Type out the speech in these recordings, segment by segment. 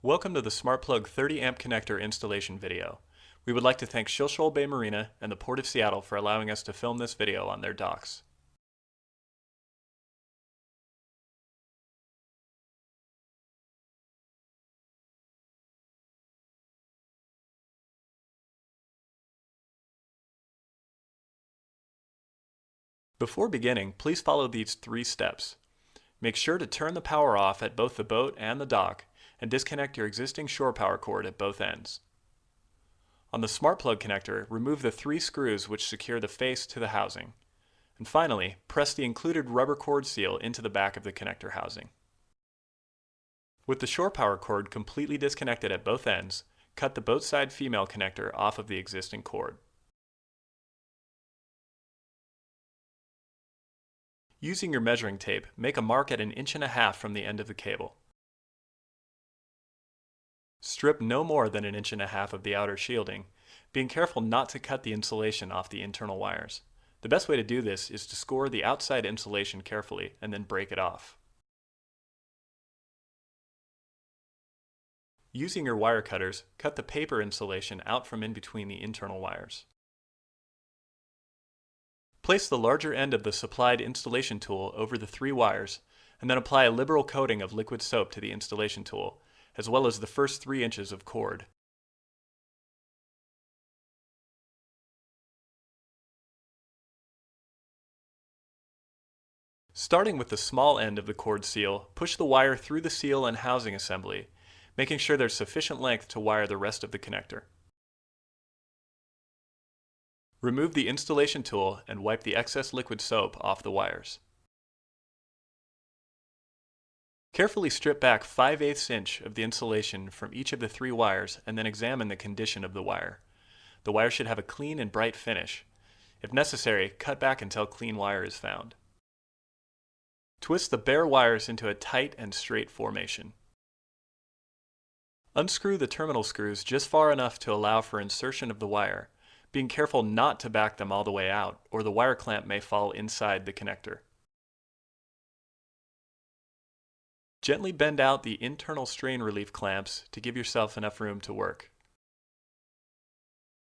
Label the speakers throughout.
Speaker 1: Welcome to the SmartPlug 30 amp connector installation video. We would like to thank Shilshole Bay Marina and the Port of Seattle for allowing us to film this video on their docks. Before beginning, please follow these 3 steps. Make sure to turn the power off at both the boat and the dock and disconnect your existing shore power cord at both ends. On the SmartPlug connector, remove the 3 screws which secure the face to the housing. And finally, press the included rubber cord seal into the back of the connector housing. With the shore power cord completely disconnected at both ends, cut the boat side female connector off of the existing cord. Using your measuring tape, make a mark at 1.5 inches from the end of the cable. Strip no more than 1.5 inches of the outer shielding, being careful not to cut the insulation off the internal wires. The best way to do this is to score the outside insulation carefully and then break it off. Using your wire cutters, cut the paper insulation out from in between the internal wires. Place the larger end of the supplied installation tool over the 3 wires, and then apply a liberal coating of liquid soap to the installation tool, as well as the first 3 inches of cord. Starting with the small end of the cord seal, push the wire through the seal and housing assembly, making sure there's sufficient length to wire the rest of the connector. Remove the installation tool and wipe the excess liquid soap off the wires. Carefully strip back 5/8 inch of the insulation from each of the 3 wires and then examine the condition of the wire. The wire should have a clean and bright finish. If necessary, cut back until clean wire is found. Twist the bare wires into a tight and straight formation. Unscrew the terminal screws just far enough to allow for insertion of the wire, being careful not to back them all the way out, or the wire clamp may fall inside the connector. Gently bend out the internal strain relief clamps to give yourself enough room to work.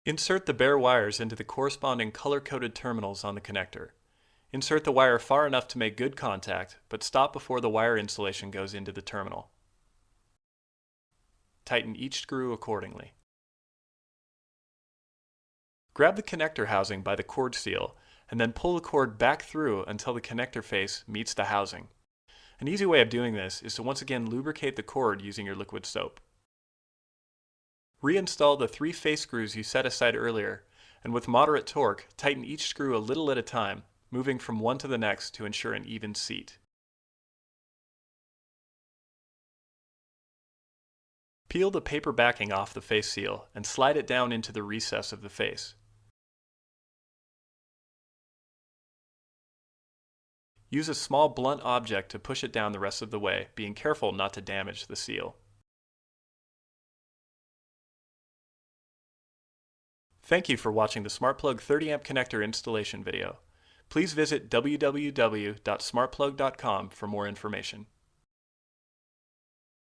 Speaker 1: Insert the bare wires into the corresponding color-coded terminals on the connector. Insert the wire far enough to make good contact, but stop before the wire insulation goes into the terminal. Tighten each screw accordingly. Grab the connector housing by the cord seal and then pull the cord back through until the connector face meets the housing. An easy way of doing this is to once again lubricate the cord using your liquid soap. Reinstall the 3 face screws you set aside earlier, and with moderate torque, tighten each screw a little at a time, moving from one to the next to ensure an even seat. Peel the paper backing off the face seal and slide it down into the recess of the face. Use a small blunt object to push it down the rest of the way, being careful not to damage the seal. Thank you for watching the SmartPlug 30 amp connector installation video. Please visit www.smartplug.com for more information.